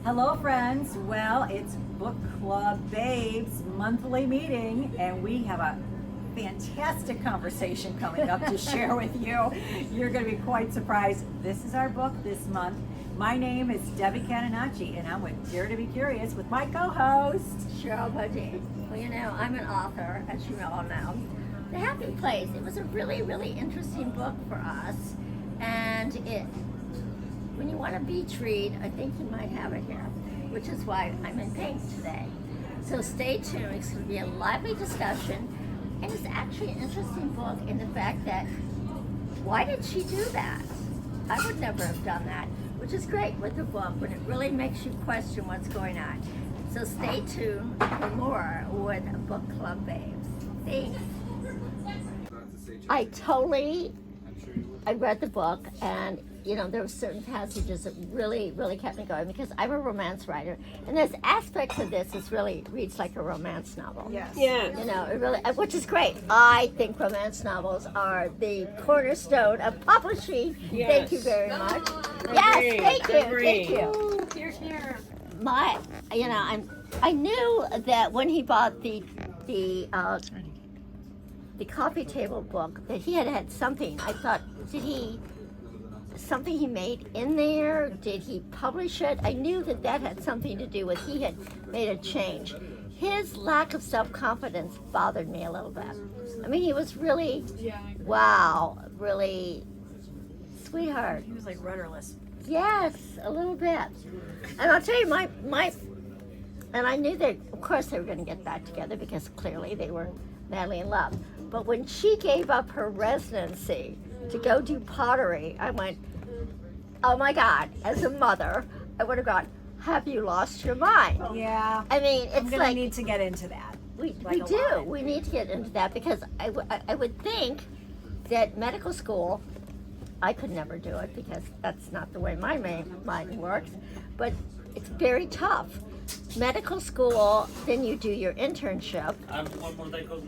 Hello friends, well it's Book Club Babes monthly meeting and we have a fantastic conversation coming up to share with you. You're going to be quite surprised. This is our book this month. My name is Debbie Caninacci and I'm with Dare to Be Curious with my co-host Sherrill. Well, you know, I'm an author, as you all know. The Happy Place, it was a really, really interesting book for us. And when you want a beach read, I think you might have it here, which is why I'm in pink today. So stay tuned, it's going to be a lively discussion. And it's actually an interesting book in the fact that, why did she do that? I would never have done that, which is great with the book when it really makes you question what's going on. So stay tuned for more with Book Club Babes. Thanks. I read the book, and you know, there were certain passages that really, really kept me going because I'm a romance writer, and there's aspects of this that really reads like a romance novel. Yes. Yeah. You know, it really, which is great. I think romance novels are the cornerstone of publishing. Yes. Thank you very much. Agreed. Yes, thank you, Agreed. thank you. I knew that when he bought the coffee table book that he had something. I thought, something he made in there? Did he publish it? I knew that had something to do with he had made a change. His lack of self-confidence bothered me a little bit. I mean, he was really, really sweetheart. He was like rudderless. Yes, a little bit. And I'll tell you, and I knew that, of course, they were going to get back together because clearly they were madly in love. But when she gave up her residency to go do pottery, I went, oh my God, as a mother, I would have gone, have you lost your mind? Yeah. I mean, it's I'm gonna like, need to get into that. we like a do. lot. We need to get into that because I would think that medical school, I could never do it because that's not the way my mind works, but it's very tough. Medical school, then you do your internship,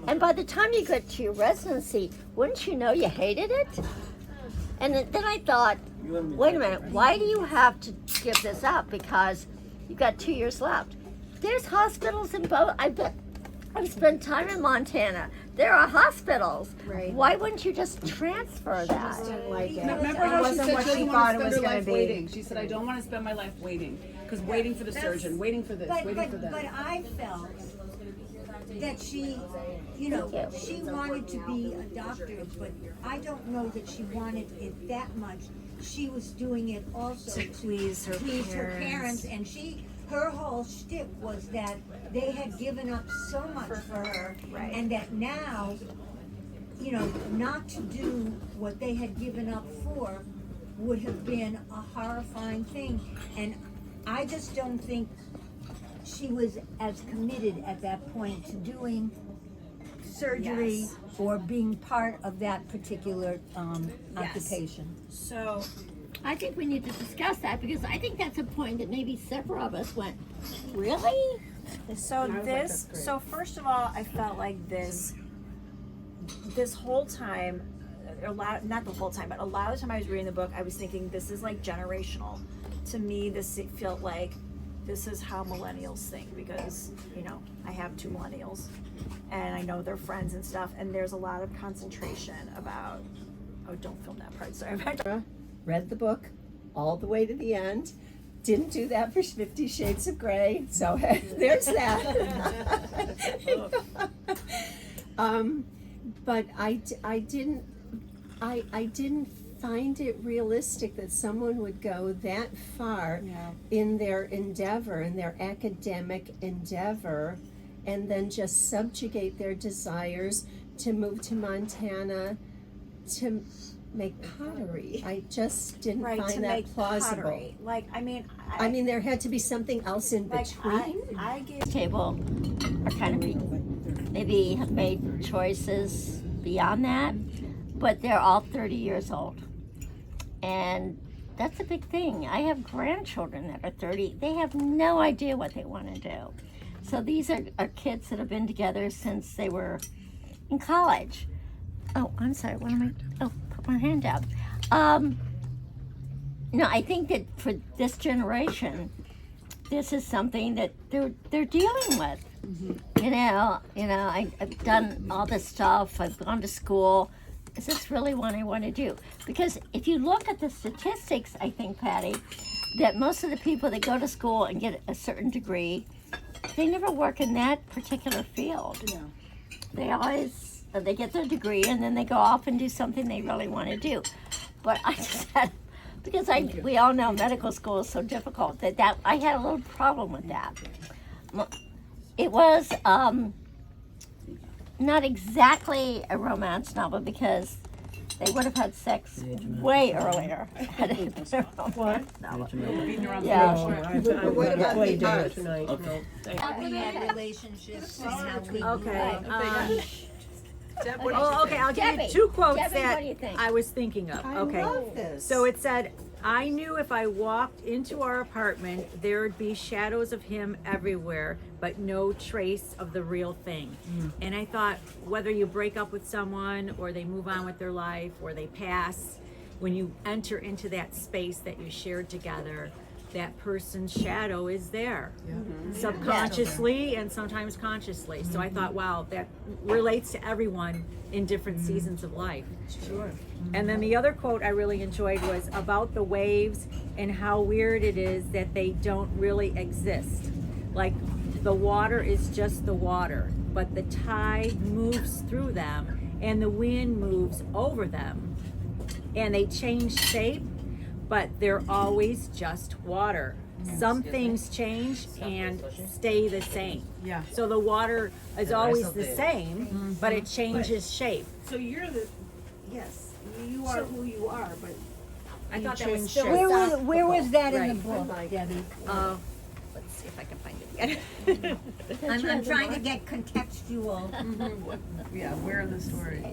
and by the time you get to your residency, wouldn't you know you hated it? And then I thought, wait a minute, why do you have to give this up? Because you've got 2 years left. There's hospitals in both. I've spent time in Montana. There are hospitals. Right. Why wouldn't you just transfer that? Like it. Remember It how she wasn't said what she she doesn't thought want it to was spend her gonna life be. waiting? She said, I don't want to spend my life waiting. Because waiting for the surgeon, waiting for this, waiting for that. But I felt that she, you know, she wanted to be a doctor, but I don't know that she wanted it that much. She was doing it also to please her parents, and her whole shtick was that they had given up so much for her, Right. and that now, you know, not to do what they had given up for would have been a horrifying thing. And I just don't think she was as committed at that point to doing surgery Yes. or being part of that particular occupation. So I think we need to discuss that because I think that's a point that maybe several of us went, really? So first of all, I felt like this whole time, not the whole time, but a lot of the time I was reading the book, I was thinking this is like generational. To me, this felt like this is how millennials think because, you know, I have 2 millennials and I know they're friends and stuff, and there's a lot of concentration about, oh, don't film that part, sorry. Read the book all the way to the end. Didn't do that for 50 Shades of Grey, so there's that. But I didn't find it realistic that someone would go that far in their endeavor, in their academic endeavor, and then just subjugate their desires to move to Montana to make pottery. I just didn't Right, to find that make plausible. pottery. Like, I mean, There had to be something else in between. I gave Table are kind of maybe have made choices beyond that, but they're all 30 years old. And that's a big thing. I have grandchildren that are 30. They have no idea what they want to do. So these are kids that have been together since they were in college. Oh, I'm sorry. What am I? Oh, put my hand down. No, I think that for this generation, this is something that they're dealing with. You know, I've done all this stuff. I've gone to school. Is this really what I want to do? Because if you look at the statistics, I think, Patty, that most of the people that go to school and get a certain degree, they never work in that particular field. Yeah. They always, they get their degree and then they go off and do something they really want to do. But I just had, because we all know medical school is so difficult, that I had a little problem with that. It was not exactly a romance novel because they would have had sex way earlier. What? Beating around the Yeah. bush. What about Play the dinner art? tonight. Okay. We had relationships and how we. Okay. Deb, what did you Oh, think? okay. I'll give you Debbie, 2 quotes Debbie, that what do you think? I was thinking of. I Okay. love this. So it said, I knew if I walked into our apartment, there'd be shadows of him everywhere, but no trace of the real thing. And I thought, whether you break up with someone or they move on with their life or they pass, when you enter into that space that you shared together, that person's shadow is there, subconsciously and sometimes consciously. So I thought, wow, that relates to everyone in different seasons of life. Sure. And then the other quote I really enjoyed was about the waves and how weird it is that they don't really exist. Like, the water is just the water, but the tide moves through them and the wind moves over them. And they change shape, but they're always just water. Some things change and stay the same. Yeah. So the water is always the same, but it changes shape. So you're yes, you are who you are, but I thought that change was shape. Where was that in the Right. book, Debbie? Let's see if I can find it again. I'm trying to get contextual. Yeah, where in the story?